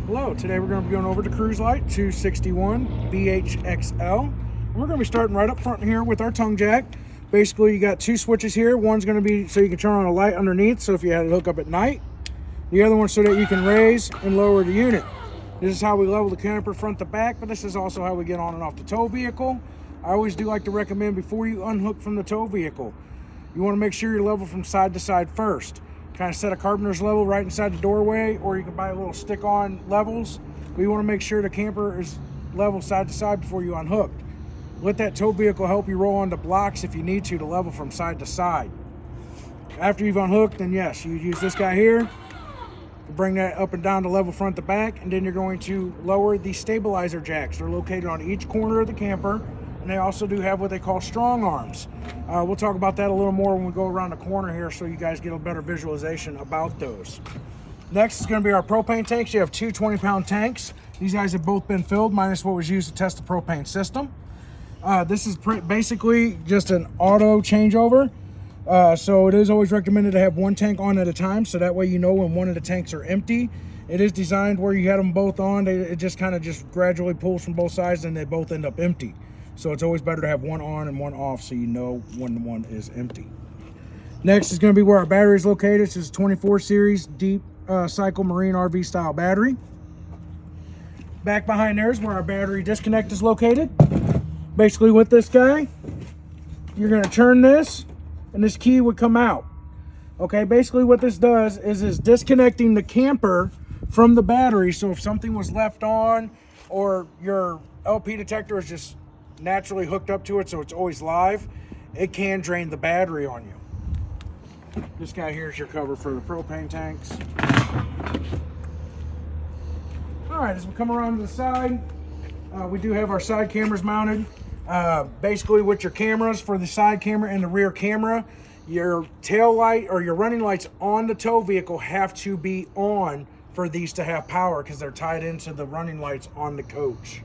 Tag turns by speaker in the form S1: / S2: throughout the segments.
S1: Hello, today we're going to be going over to Cruise Lite 261 BHXL. And we're going to be starting right up front here with our tongue jack. Basically, you got two switches here. One's going to be so you can turn on a light underneath, so if you had to hook up at night. The other one so that you can raise and lower the unit. This is how we level the camper front to back, but this is also how we get on and off the tow vehicle. I always do like to recommend before you unhook from the tow vehicle, you want to make sure you're level from side to side first. Kind of set a carpenter's level right inside the doorway, or you can buy little stick-on levels. But you want to make sure the camper is level side to side before you unhook. Let that tow vehicle help you roll onto blocks if you need to level from side to side. After you've unhooked, then yes, you use this guy here to bring that up and down to level front to back, and then you're going to lower the stabilizer jacks. They're located on each corner of the camper, and they also do have what they call strong arms. We'll talk about that a little more when we go around the corner here so you guys get a better visualization about those. Next is going to be our propane tanks. You have two 20-pound tanks. These guys have both been filled, minus what was used to test the propane system. This is basically just an auto changeover. So it is always recommended to have one tank on at a time, so that way you know when one of the tanks are empty. It is designed where you had them both on. It just kind of just gradually pulls from both sides and they both end up empty. So it's always better to have one on and one off so you know when one is empty. Next is going to be where our battery is located. This is 24 series deep cycle marine RV style battery. Back behind there is where our battery disconnect is located. Basically with this guy, you're going to turn this and this key would come out. Okay, basically what this does is disconnecting the camper from the battery. So if something was left on or your LP detector is just naturally hooked up to it so it's always live, it can drain the battery on you. This guy here is your cover for the propane tanks. Alright, as we come around to the side, we do have our side cameras mounted. Basically with your cameras, for the side camera and the rear camera, your tail light or your running lights on the tow vehicle have to be on for these to have power because they're tied into the running lights on the coach.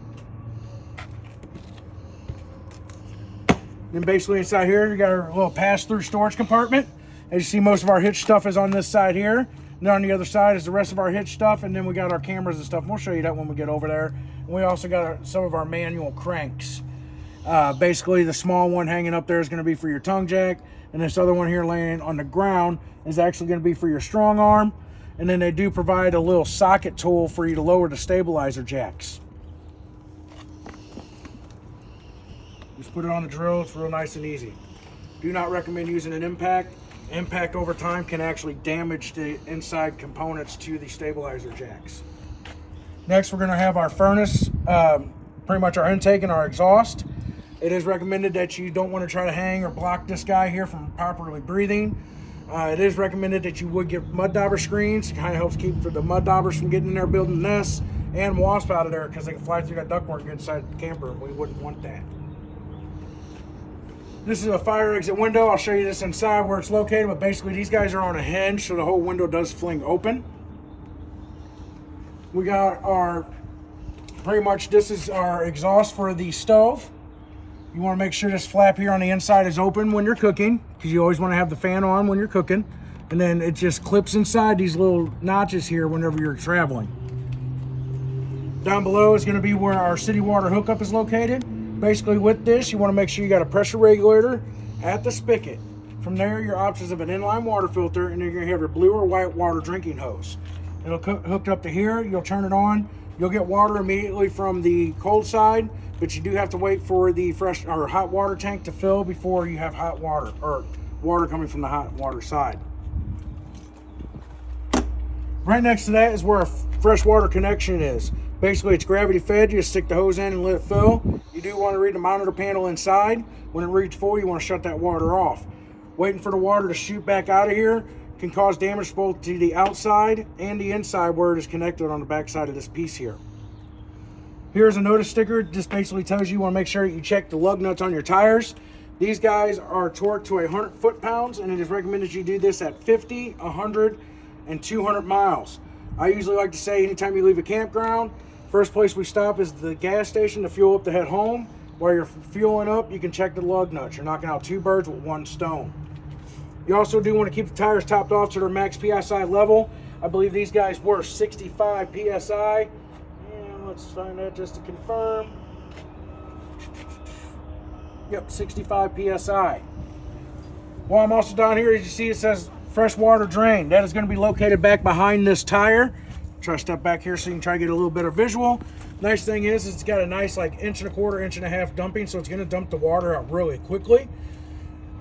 S1: Then basically inside here, you got our little pass-through storage compartment. As you see, most of our hitch stuff is on this side here. And then on the other side is the rest of our hitch stuff, and then we got our cameras and stuff. And we'll show you that when we get over there. And we also got some of our manual cranks. Basically, the small one hanging up there is going to be for your tongue jack, and this other one here laying on the ground is actually going to be for your strong arm. And then they do provide a little socket tool for you to lower the stabilizer jacks. Just put it on the drill. It's real nice and easy. Do not recommend using an impact. Impact over time can actually damage the inside components to the stabilizer jacks. Next, we're going to have our furnace, pretty much our intake and our exhaust. It is recommended that you don't want to try to hang or block this guy here from properly breathing. It is recommended that you would get mud dauber screens. It kind of helps keep the mud daubers from getting in there building nests and wasp out of there because they can fly through that ductwork and get inside the camper, and we wouldn't want that. This is a fire exit window. I'll show you this inside where it's located, but basically these guys are on a hinge, so the whole window does fling open. We got our, pretty much this is our exhaust for the stove. You want to make sure this flap here on the inside is open when you're cooking, because you always want to have the fan on when you're cooking. And then it just clips inside these little notches here whenever you're traveling. Down below is going to be where our city water hookup is located. Basically with this, you want to make sure you got a pressure regulator at the spigot. From there, your options of an inline water filter, and then you're going to have your blue or white water drinking hose. It'll hooked up to here. You'll turn it on. You'll get water immediately from the cold side, but you do have to wait for the fresh or hot water tank to fill before you have hot water or water coming from the hot water side. Right next to that is where a fresh water connection is. Basically, it's gravity fed. You just stick the hose in and let it fill. You do want to read the monitor panel inside. When it reads full, you want to shut that water off. Waiting for the water to shoot back out of here can cause damage both to the outside and the inside where it is connected on the back side of this piece here. Here's a notice sticker. This basically tells you want to make sure you check the lug nuts on your tires. These guys are torqued to 100 foot-pounds, and it is recommended you do this at 50, 100, and 200 miles. I usually like to say anytime you leave a campground, first place we stop is the gas station to fuel up to head home. While you're fueling up, you can check the lug nuts. You're knocking out two birds with one stone. You also do want to keep the tires topped off to their max PSI level. I believe these guys were 65 PSI. And let's find that just to confirm. Yep, 65 PSI. While I'm also down here, as you see, it says freshwater drain. That is going to be located back behind this tire. Try to step back here so you can try to get a little bit of visual. Nice thing is it's got a nice like 1.25 inch, 1.5 inch dumping, so it's going to dump the water out really quickly.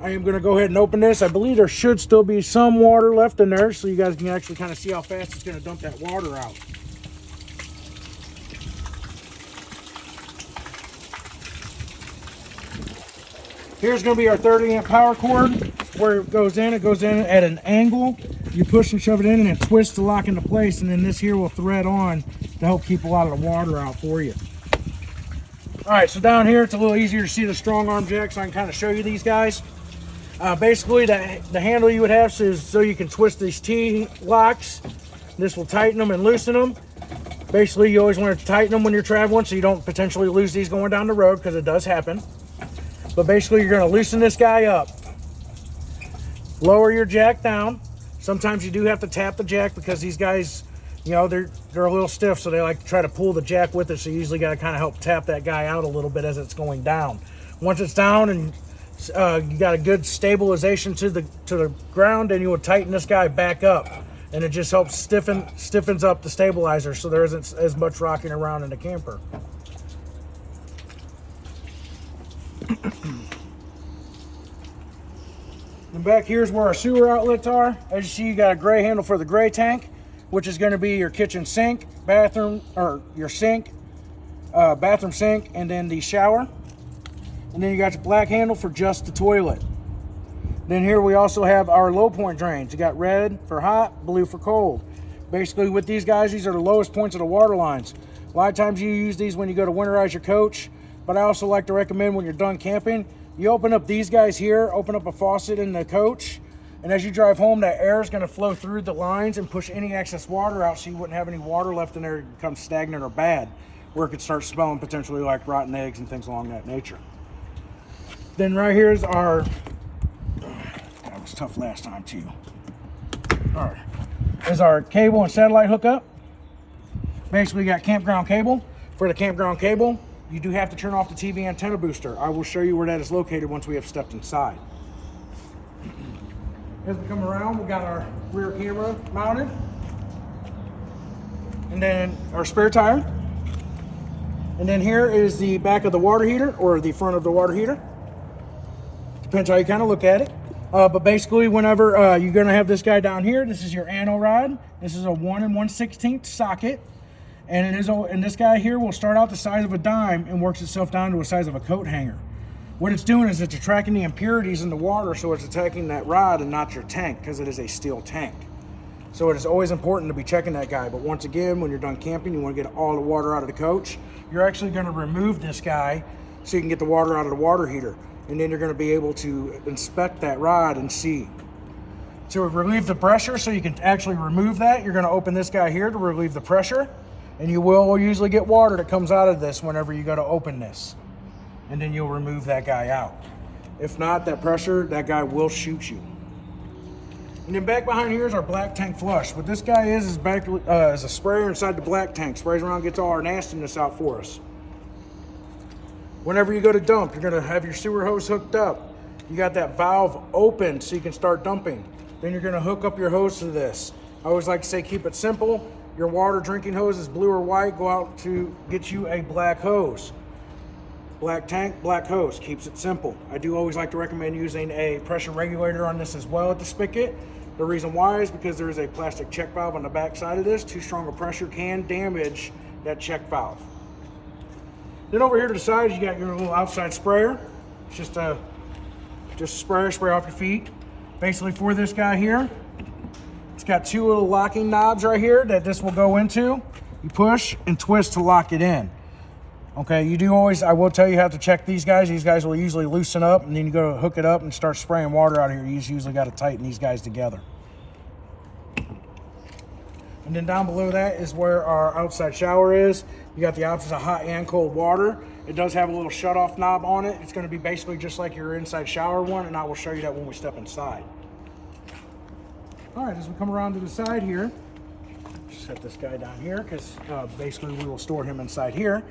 S1: I am going to go ahead and open this. I believe there should still be some water left in there, so you guys can actually kind of see how fast it's going to dump that water out. Here's going to be our 30 amp power cord. Where it goes in at an angle. You push and shove it in and it twists to lock into place, and then this here will thread on to help keep a lot of the water out for you. All right, so down here it's a little easier to see the strong arm jack, so I can kind of show you these guys. Basically the handle you would have is so you can twist these T-locks. This will tighten them and loosen them. Basically you always want to tighten them when you're traveling so you don't potentially lose these going down the road, because it does happen. But basically you're going to loosen this guy up. Lower your jack down. Sometimes you do have to tap the jack because these guys, you know, they're a little stiff, so they like to try to pull the jack with it. So you usually got to kind of help tap that guy out a little bit as it's going down. Once it's down and you got a good stabilization to the ground, then you will tighten this guy back up, and it just helps stiffens up the stabilizer, so there isn't as much rocking around in the camper. And back here's where our sewer outlets are. As you see, you got a gray handle for the gray tank, which is going to be your kitchen sink, bathroom, or your sink, bathroom sink, and then the shower. And then you got your black handle for just the toilet. Then here we also have our low point drains. You got red for hot, blue for cold. Basically with these guys, these are the lowest points of the water lines. A lot of times you use these when you go to winterize your coach, but I also like to recommend when you're done camping, you open up these guys here, open up a faucet in the coach, and as you drive home, that air is going to flow through the lines and push any excess water out, so you wouldn't have any water left in there to become stagnant or bad, where it could start smelling potentially like rotten eggs and things along that nature. Then right here is our, that was tough last time too. All right, is our cable and satellite hookup. Basically, you got campground cable. For the campground cable, you do have to turn off the TV antenna booster. I will show you where that is located once we have stepped inside. As we come around, we got our rear camera mounted. And then our spare tire. And then here is the back of the water heater, or the front of the water heater. Depends how you kind of look at it. But basically, whenever you're gonna have this guy down here, this is your anno rod. This is a 1 1/16 socket. And this guy here will start out the size of a dime and works itself down to the size of a coat hanger. What it's doing is it's attracting the impurities in the water, so it's attacking that rod and not your tank, because it is a steel tank. So it is always important to be checking that guy. But once again, when you're done camping, you want to get all the water out of the coach. You're actually going to remove this guy so you can get the water out of the water heater. And then you're going to be able to inspect that rod and see. To relieve the pressure, so you can actually remove that, you're going to open this guy here to relieve the pressure. And you will usually get water that comes out of this whenever you go to open this. And then you'll remove that guy out. If not, that pressure, that guy will shoot you. And then back behind here is our black tank flush. What this guy is a sprayer inside the black tank. Sprays around, gets all our nastiness out for us. Whenever you go to dump, you're gonna have your sewer hose hooked up. You got that valve open so you can start dumping. Then you're gonna hook up your hose to this. I always like to say, keep it simple. Your water drinking hose is blue or white, go out to get you a black hose. Black tank, black hose, keeps it simple. I do always like to recommend using a pressure regulator on this as well at the spigot. The reason why is because there is a plastic check valve on the back side of this. Too strong a pressure can damage that check valve. Then over here to the side, you got your little outside sprayer. It's just a spray off your feet. Basically for this guy here, it's got two little locking knobs right here that this will go into. You push and twist to lock it in. Okay, you do always, I will tell you how to check these guys. These guys will usually loosen up, and then you go to hook it up and start spraying water out of here. You usually got to tighten these guys together. And then down below that is where our outside shower is. You got the options of hot and cold water. It does have a little shut-off knob on it. It's going to be basically just like your inside shower one, and I will show you that when we step inside. All right, as we come around to the side here, Set this guy down here because basically we will store him inside here.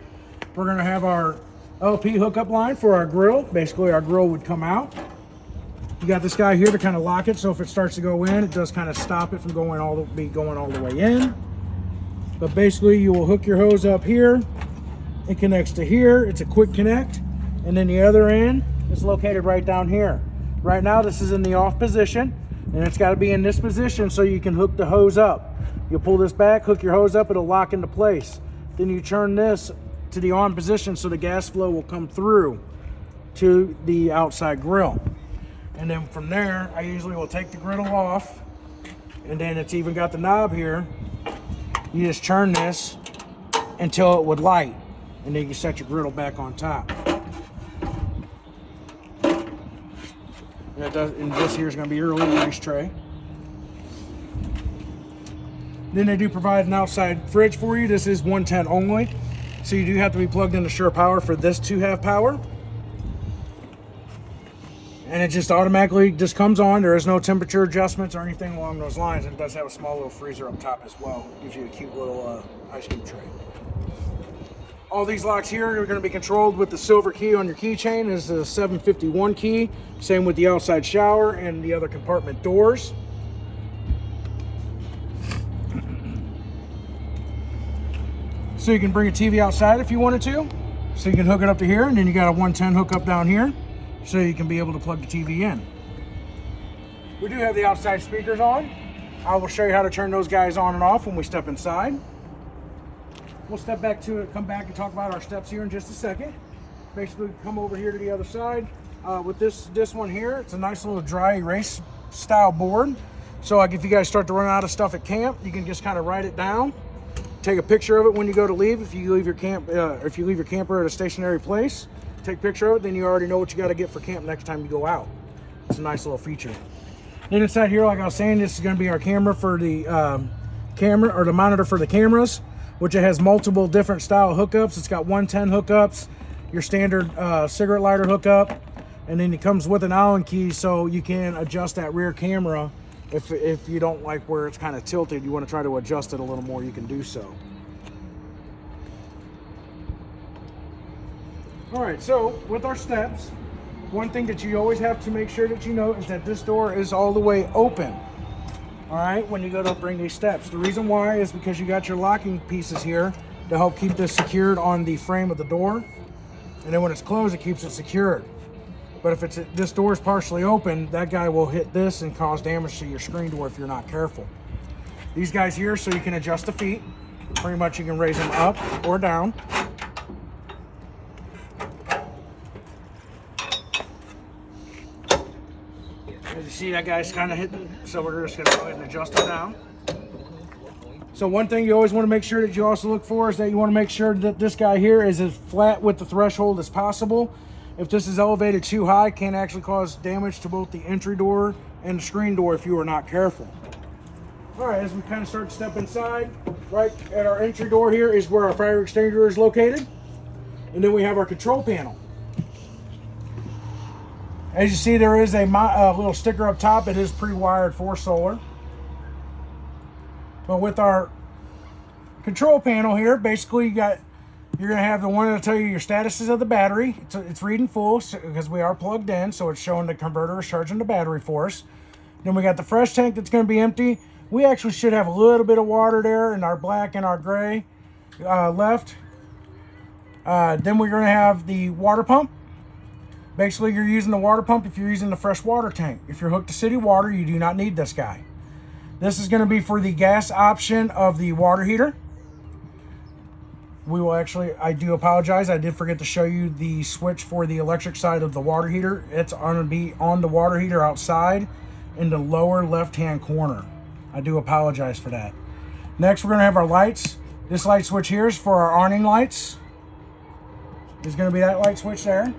S1: We're going to have our LP hookup line for our grill. Basically our grill would come out. You got this guy here to kind of lock it, so if it starts to go in, it does kind of stop it from going all the way in. But basically you will hook your hose up here. It connects to here. It's a quick connect. And then the other end is located right down here. Right now this is in the off position, and it's got to be in this position so you can hook the hose up. You'll pull this back, hook your hose up, it'll lock into place. Then you turn this to the on position so the gas flow will come through to the outside grill. And then from there, I usually will take the griddle off, and then it's even got the knob here. You just turn this until it would light, and then you can set your griddle back on top. And this here is going to be your little grease tray. Then they do provide an outside fridge for you. This is 110 only, so you do have to be plugged into Sure Power for this to have power. And it just automatically just comes on. There is no temperature adjustments or anything along those lines. And it does have a small little freezer up top as well. It gives you a cute little ice cube tray. All these locks here are going to be controlled with the silver key on your keychain. This is a 751 key. Same with the outside shower and the other compartment doors. So you can bring a TV outside if you wanted to. So you can hook it up to here, and then you got a 110 hookup down here, so you can be able to plug the TV in. We do have the outside speakers on. I will show you how to turn those guys on and off when we step inside. We'll step back to it, come back and talk about our steps here in just a second. Basically, come over here to the other side. With this one here, it's a nice little dry erase style board. So like if you guys start to run out of stuff at camp, you can just kind of write it down. Take a picture of it when you go to leave. If you leave your camper at a stationary place, take a picture of it, then you already know what you got to get for camp next time you go out. It's a nice little feature. Then inside here, like I was saying, this is going to be our camera for the the monitor for the cameras, which it has multiple different style hookups. It's got 110 hookups, your standard cigarette lighter hookup, and then it comes with an Allen key, so you can adjust that rear camera. If you don't like where it's kind of tilted, you want to try to adjust it a little more, you can do so. All right, so with our steps, one thing that you always have to make sure that you know is that this door is all the way open. All right, when you go to bring these steps. The reason why is because you got your locking pieces here to help keep this secured on the frame of the door. And then when it's closed, it keeps it secured. But if this door is partially open, that guy will hit this and cause damage to your screen door if you're not careful. These guys here, so you can adjust the feet. Pretty much you can raise them up or down. As you see, that guy's kind of hitting, so we're just going to go ahead and adjust it down. So one thing you always want to make sure that you also look for is that you want to make sure that this guy here is as flat with the threshold as possible. If this is elevated too high, it can actually cause damage to both the entry door and the screen door if you are not careful. All right, as we kind of start to step inside, right at our entry door here is where our fire extinguisher is located. And then we have our control panel. As you see, there is a little sticker up top. It is pre-wired for solar. But with our control panel here, basically you're going to have the one that'll tell you your statuses of the battery. It's reading full because we are plugged in, so it's showing the converter is charging the battery for us. Then we got the fresh tank that's going to be empty. We actually should have a little bit of water there in our black and our gray left. Then we're going to have the water pump. Basically, you're using the water pump if you're using the fresh water tank. If you're hooked to city water, you do not need this guy. This is going to be for the gas option of the water heater. We will actually, I do apologize, I did forget to show you the switch for the electric side of the water heater. It's going to be on the water heater outside in the lower left-hand corner. I do apologize for that. Next, we're going to have our lights. This light switch here is for our awning lights. There's going to be that light switch there.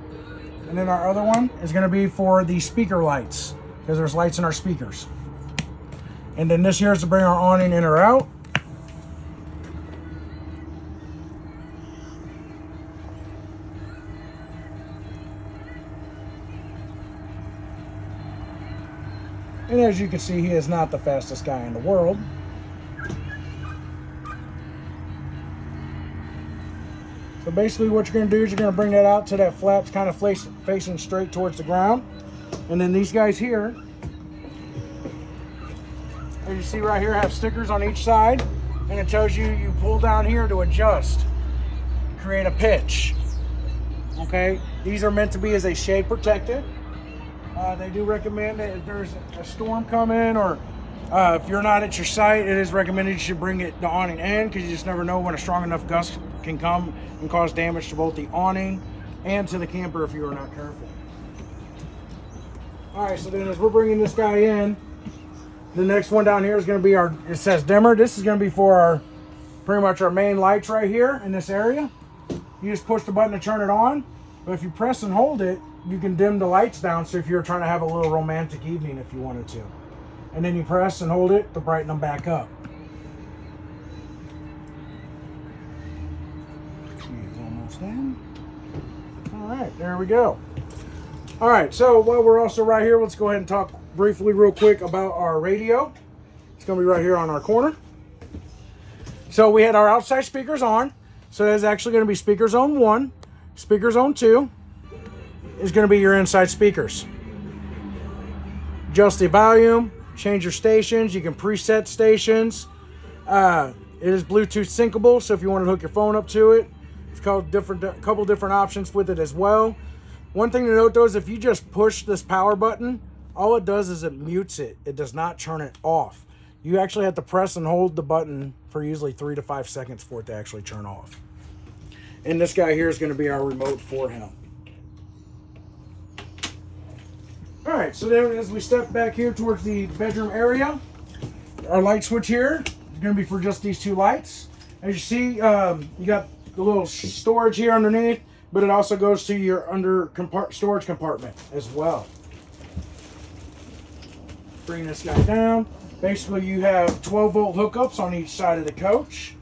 S1: And then our other one is going to be for the speaker lights, because there's lights in our speakers. And then this here is to bring our awning in or out. And as you can see, he is not the fastest guy in the world. So basically what you're going to do is you're going to bring that out to that flap's kind of facing straight towards the ground. And then these guys here, as you see right here, have stickers on each side. And it tells you pull down here to adjust, create a pitch. Okay, these are meant to be as a shade protected. They do recommend that if there's a storm coming or if you're not at your site, it is recommended you should bring the awning in, because you just never know when a strong enough gust can come and cause damage to both the awning and to the camper if you are not careful. Alright, so then as we're bringing this guy in, the next one down here is going to be it says dimmer. This is going to be for pretty much our main lights right here in this area. You just push the button to turn it on, but if you press and hold it, you can dim the lights down, so if you're trying to have a little romantic evening if you wanted to. And then you press and hold it to brighten them back up. She's almost in. Alright, there we go. Alright, so while we're also right here, let's go ahead and talk briefly real quick about our radio. It's going to be right here on our corner. So we had our outside speakers on. So that's actually going to be speaker zone 1. Speaker zone 2 is going to be your inside speakers. Adjust the volume, change your stations. You can preset stations. It is Bluetooth syncable, so if you want to hook your phone up to it, it's called a couple different options with it as well. One thing to note though is if you just push this power button, all it does is it mutes it. It does not turn it off. You actually have to press and hold the button for usually 3 to 5 seconds for it to actually turn off. And this guy here is going to be our remote for him. Alright, so then as we step back here towards the bedroom area, our light switch here is going to be for just these 2 lights. As you see, you got the little storage here underneath, but it also goes to your storage compartment as well. Bring this guy down. Basically, you have 12-volt hookups on each side of the coach.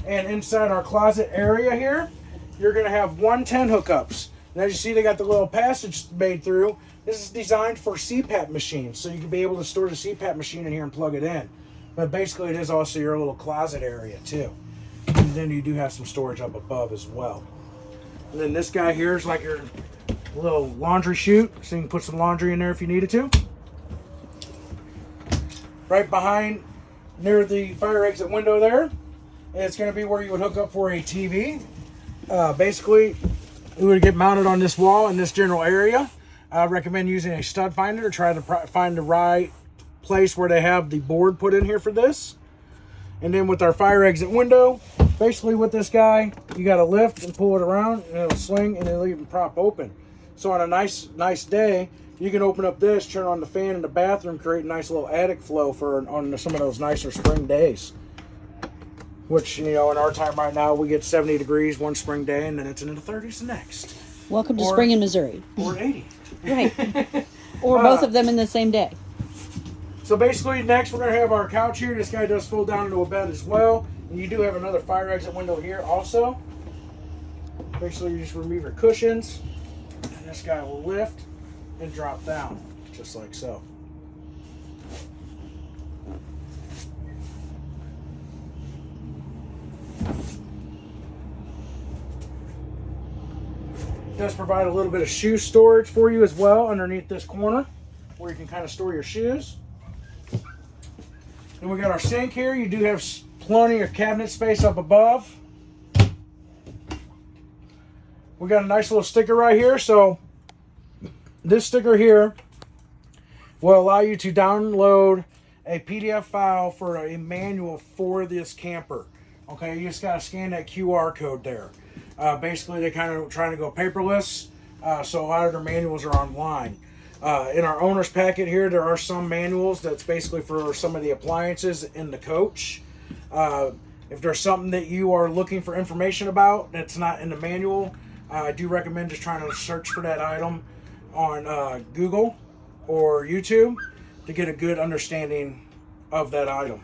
S1: And inside our closet area here, you're going to have 110 hookups. And as you see, they got the little passage made through. This is designed for CPAP machines, so you can be able to store the CPAP machine in here and plug it in. But basically, it is also your little closet area, too. And then you do have some storage up above as well. And then this guy here is like your little laundry chute, so you can put some laundry in there if you needed to. Right behind, near the fire exit window there, it's going to be where you would hook up for a TV. Basically, it would get mounted on this wall in this general area. I recommend using a stud finder to try to find the right place where they have the board put in here for this. And then with our fire exit window, basically with this guy, you got to lift and pull it around, and it'll swing and it'll even prop open. So on a nice day, you can open up this, turn on the fan in the bathroom, create a nice little attic flow on some of those nicer spring days. Which, you know, in our time right now, we get 70 degrees one spring day, and then it's into the 30s the next.
S2: Welcome to spring in Missouri.
S1: Or 80.
S2: Right. Or both of them in the same day.
S1: So basically, next we're going to have our couch here. This guy does fold down into a bed as well. And you do have another fire exit window here also. Basically, you just remove your cushions, and this guy will lift and drop down, just like so. It does provide a little bit of shoe storage for you as well underneath this corner, where you can kind of store your shoes. And we got our sink here. You do have plenty of cabinet space up above. We got a nice little sticker right here. So this sticker here will allow you to download a PDF file for a manual for this camper. Okay, you just got to scan that QR code there. Basically, they kind of trying to go paperless, so a lot of their manuals are online. In our owner's packet here, there are some manuals that's basically for some of the appliances in the coach. If there's something that you are looking for information about that's not in the manual, I do recommend just trying to search for that item on Google or YouTube to get a good understanding of that item.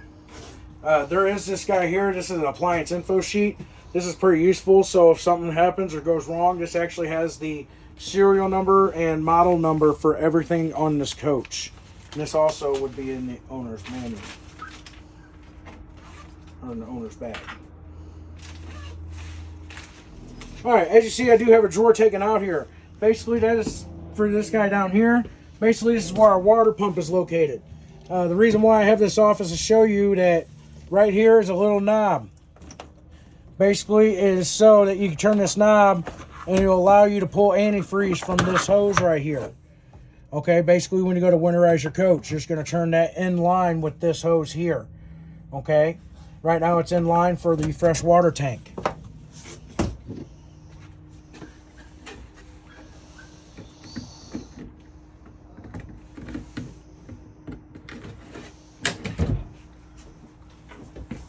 S1: There is this guy here. This is an appliance info sheet. This is pretty useful, so if something happens or goes wrong, this actually has the serial number and model number for everything on this coach. And this also would be in the owner's manual, or in the owner's bag. All right, as you see, I do have a drawer taken out here. Basically, that is for this guy down here. Basically, this is where our water pump is located. The reason why I have this off is to show you that right here is a little knob. Basically, it is so that you can turn this knob and it will allow you to pull antifreeze from this hose right here. Okay, basically when you go to winterize your coach, you're just going to turn that in line with this hose here. Okay, right now it's in line for the fresh water tank.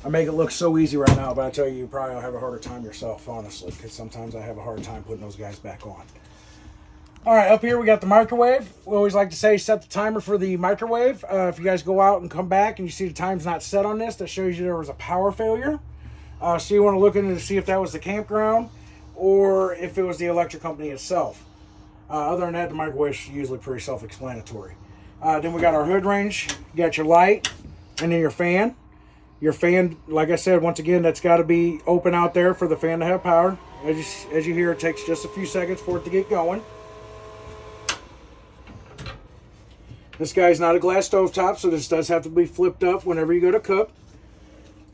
S1: I make it look so easy right now, but I tell you, you probably will have a harder time yourself, honestly, because sometimes I have a hard time putting those guys back on. All right, up here we got the microwave. We always like to say set the timer for the microwave. If you guys go out and come back and you see the time's not set on this, that shows you there was a power failure. So you want to look into to see if that was the campground or if it was the electric company itself. Other than that, the microwave is usually pretty self-explanatory. Then we got our hood range. You got your light and then your fan. Your fan, like I said, once again, that's got to be open out there for the fan to have power. As you hear, it takes just a few seconds for it to get going. This guy's not a glass stovetop, so this does have to be flipped up whenever you go to cook.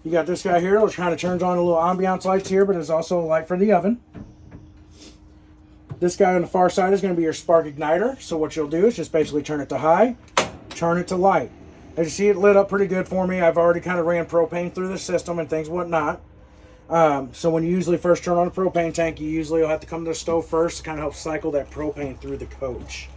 S1: You got this guy here, which kind of turns on a little ambiance lights here, but there's also a light for the oven. This guy on the far side is going to be your spark igniter. So what you'll do is just basically turn it to high, turn it to light. As you see, it lit up pretty good for me. I've already kind of ran propane through the system and things whatnot. So when you usually first turn on a propane tank, you usually will have to come to the stove first to kind of help cycle that propane through the coach.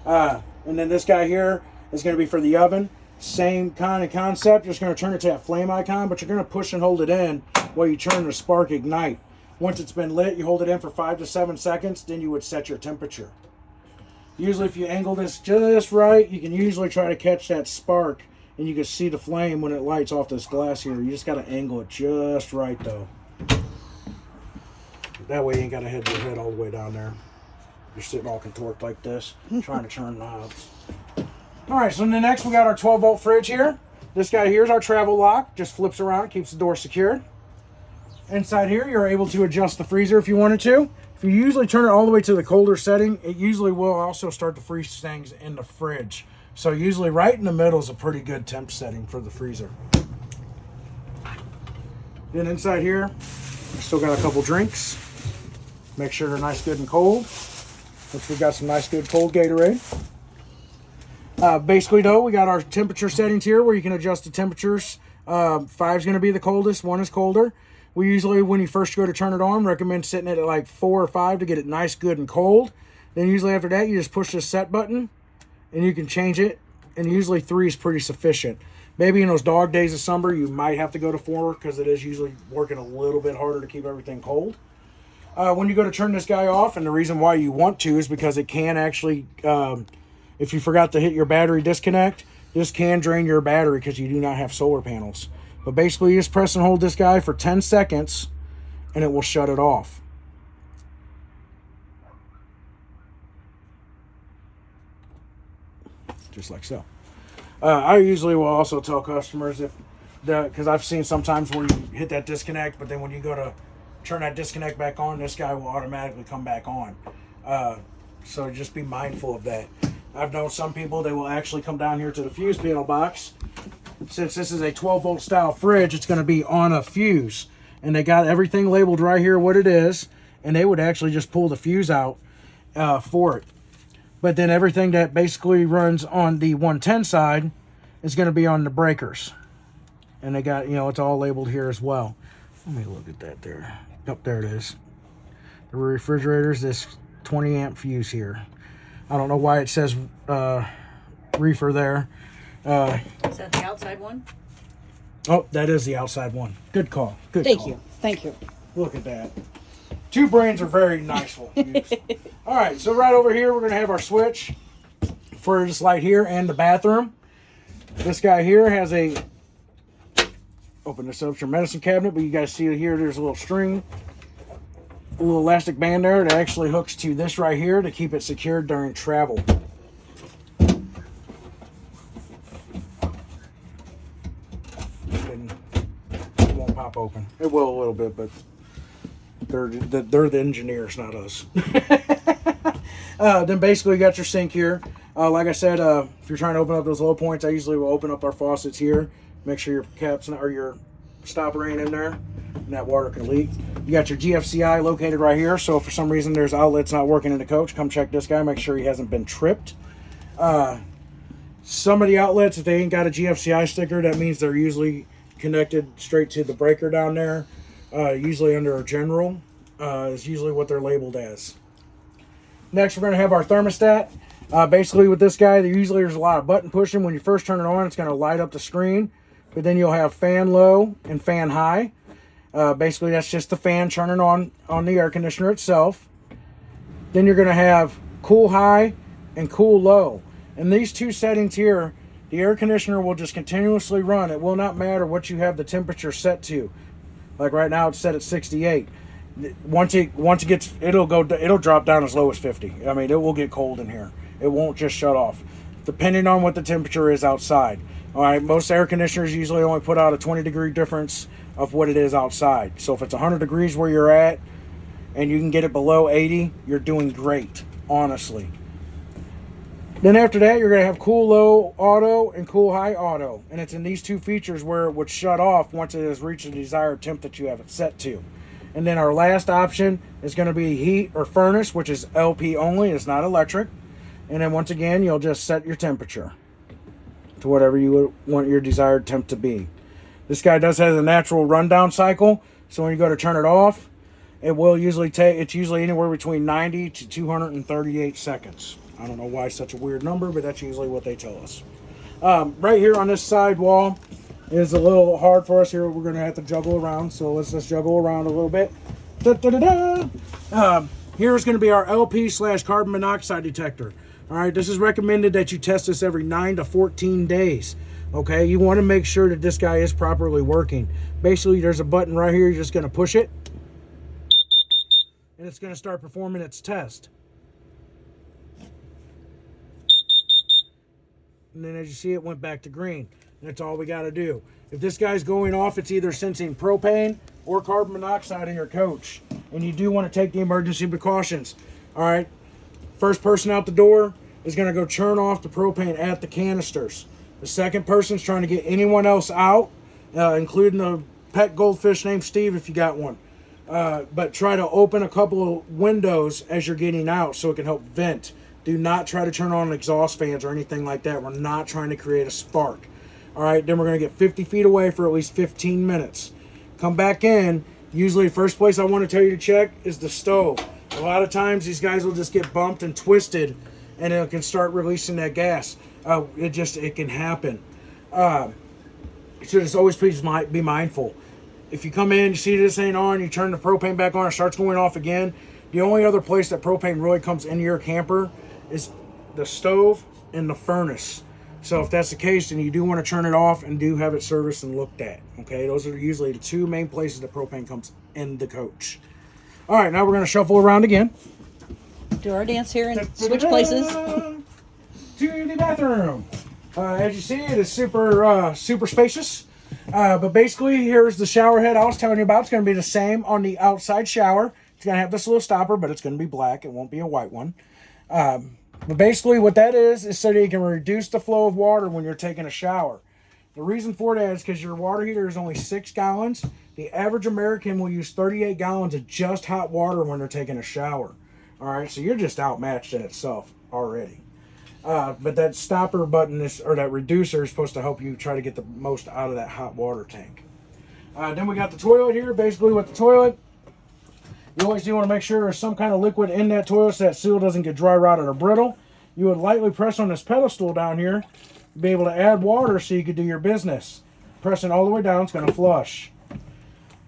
S1: And then this guy here is going to be for the oven. Same kind of concept. You're just going to turn it to that flame icon, but you're going to push and hold it in while you turn the spark ignite. Once it's been lit, you hold it in for 5 to 7 seconds, then you would set your temperature. Usually if you angle this just right, you can usually try to catch that spark and you can see the flame when it lights off this glass here. You just got to angle it just right though. That way you ain't got to head your head all the way down there. You're sitting all contorted like this, trying to turn knobs. Alright, so then next we got our 12 volt fridge here. This guy here is our travel lock. Just flips around, keeps the door secured. Inside here, you're able to adjust the freezer if you wanted to. If you usually turn it all the way to the colder setting, it usually will also start to freeze things in the fridge. So usually right in the middle is a pretty good temp setting for the freezer. Then inside here, I still got a couple drinks. Make sure they're nice, good, and cold. Which we got some nice, good, cold Gatorade. Basically though, we got our temperature settings here where you can adjust the temperatures. 5 is going to be the coldest, 1 is colder. We usually, when you first go to turn it on, recommend setting it at like 4 or 5 to get it nice, good, and cold. Then usually after that, you just push the set button and you can change it. And usually 3 is pretty sufficient. Maybe in those dog days of summer, you might have to go to 4 because it is usually working a little bit harder to keep everything cold. When you go to turn this guy off, and the reason why you want to is because it can actually, if you forgot to hit your battery disconnect, this can drain your battery because you do not have solar panels. But basically, you just press and hold this guy for 10 seconds, and it will shut it off. Just like so. I usually will also tell customers because I've seen sometimes where you hit that disconnect, but then when you go to turn that disconnect back on, this guy will automatically come back on. So just be mindful of that. I've known some people, they will actually come down here to the fuse panel box. Since this is a 12 volt style fridge, it's going to be on a fuse. And they got everything labeled right here what it is. And they would actually just pull the fuse out for it. But then everything that basically runs on the 110 side is going to be on the breakers. And they got, it's all labeled here as well. Let me look at that there. Yep, there it is. The refrigerator's this 20 amp fuse here. I don't know why it says reefer there.
S3: Is that the outside one?
S1: Oh, that is the outside one. Good call. Good
S2: Thank
S1: call.
S2: you. Thank you.
S1: Look at that. 2 brains are very nice. All right, so right over here, we're going to have our switch for this light here and the bathroom. This guy here has a, open this up, it's your medicine cabinet, but you guys see here, there's a little string, a little elastic band there that actually hooks to this right here to keep it secured during travel. It won't pop open. It will a little bit, but They're the engineers, not us. Then basically you got your sink here. Like I said, if you're trying to open up those low points, I usually will open up our faucets here. Make sure your caps or your stopper ain't in there, and that water can leak. You got your GFCI located right here. So if for some reason there's outlets not working in the coach, come check this guy. Make sure he hasn't been tripped. Some of the outlets, if they ain't got a GFCI sticker, that means they're usually connected straight to the breaker down there. Usually under a general is usually what they're labeled as. Next, we're going to have our thermostat. Basically, with this guy, there's a lot of button pushing. When you first turn it on, it's going to light up the screen. But then you'll have fan low and fan high. Basically, that's just the fan turning on the air conditioner itself. Then you're going to have cool high and cool low. And these two settings here, the air conditioner will just continuously run. It will not matter what you have the temperature set to. Like right now, it's set at 68. Once it gets, it'll drop down as low as 50. I mean, it will get cold in here. It won't just shut off, depending on what the temperature is outside. All right, most air conditioners usually only put out a 20-degree difference of what it is outside. So if it's 100 degrees where you're at, and you can get it below 80, you're doing great, honestly. Then after that, you're going to have cool low auto and cool high auto. And it's in these two features where it would shut off once it has reached the desired temp that you have it set to. And then our last option is going to be heat or furnace, which is LP only. It's not electric. And then once again, you'll just set your temperature to whatever you would want your desired temp to be. This guy does have a natural rundown cycle. So when you go to turn it off, it will usually it's usually anywhere between 90 to 238 seconds. I don't know why it's such a weird number, but that's usually what they tell us. Right here on this side wall is a little hard for us here. We're going to have to juggle around, so let's just juggle around a little bit. Here's going to be our LP/carbon monoxide detector. All right, this is recommended that you test this every 9 to 14 days. Okay, you want to make sure that this guy is properly working. Basically, there's a button right here. You're just going to push it, and it's going to start performing its test. And then as you see, it went back to green. That's all we got to do. If this guy's going off, it's either sensing propane or carbon monoxide in your coach. And you do want to take the emergency precautions. All right, first person out the door is going to go turn off the propane at the canisters. The second person's trying to get anyone else out, including the pet goldfish named Steve if you got one. But try to open a couple of windows as you're getting out so it can help vent. Do not try to turn on exhaust fans or anything like that. We're not trying to create a spark. All right, then we're going to get 50 feet away for at least 15 minutes. Come back in. Usually the first place I want to tell you to check is the stove. A lot of times these guys will just get bumped and twisted and it can start releasing that gas. It can happen. So just always please be mindful. If you come in, you see this ain't on, you turn the propane back on, it starts going off again. The only other place that propane really comes into your camper is the stove and the furnace. So if that's the case, then you do want to turn it off and do have it serviced and looked at. Okay, those are usually the two main places that propane comes in the coach. All right, now we're going to shuffle around again.
S2: Do our dance here and switch places.
S1: To the bathroom. As you see, it is super spacious. But basically, here's the shower head I was telling you about. It's going to be the same on the outside shower. It's going to have this little stopper, but it's going to be black. It won't be a white one. But basically what that is so that you can reduce the flow of water when you're taking a shower. The reason for that is because your water heater is only 6 gallons. The average American will use 38 gallons of just hot water when they're taking a shower. All right, so you're just outmatched in itself already. But that stopper button or that reducer is supposed to help you try to get the most out of that hot water tank. Then we got the toilet here. Basically with the toilet, you always do want to make sure there's some kind of liquid in that toilet so that seal doesn't get dry rotted or brittle. You would lightly press on this pedestal down here to be able to add water so you could do your business. Pressing all the way down, it's going to flush.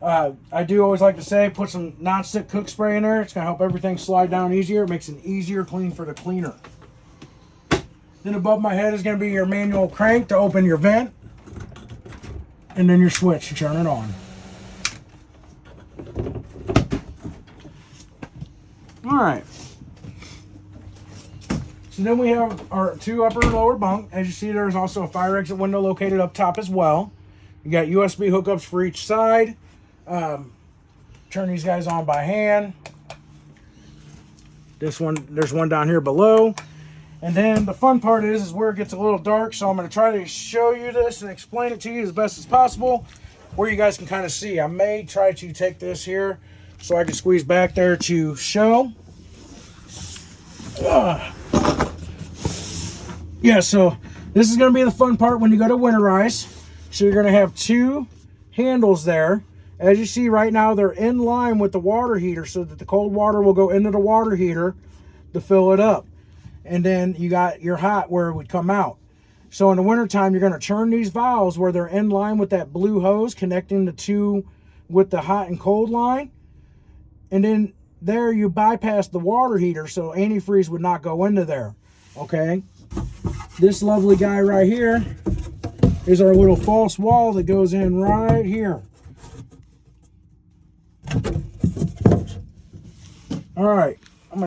S1: I do always like to say, put some non-stick cook spray in there. It's going to help everything slide down easier. It makes it easier clean for the cleaner. Then above my head is going to be your manual crank to open your vent. And then your switch to turn it on. All right. So then we have our 2 upper and lower bunk. As you see, there's also a fire exit window located up top as well. You got USB hookups for each side. turn these guys on by hand. This one, there's one down here below. And then the fun part is where it gets a little dark, so I'm going to try to show you this and explain it to you as best as possible, where you guys can kind of see. I may try to take this here so I can squeeze back there to show. Yeah, so this is going to be the fun part when you go to winterize. So you're going to have two handles there. As you see right now, they're in line with the water heater so that the cold water will go into the water heater to fill it up. And then you got your hot where it would come out. So in the wintertime, you're going to turn these valves where they're in line with that blue hose connecting the two with the hot and cold line. And then there you bypass the water heater so antifreeze would not go into there. Okay. This lovely guy right here is our little false wall that goes in right here. All right.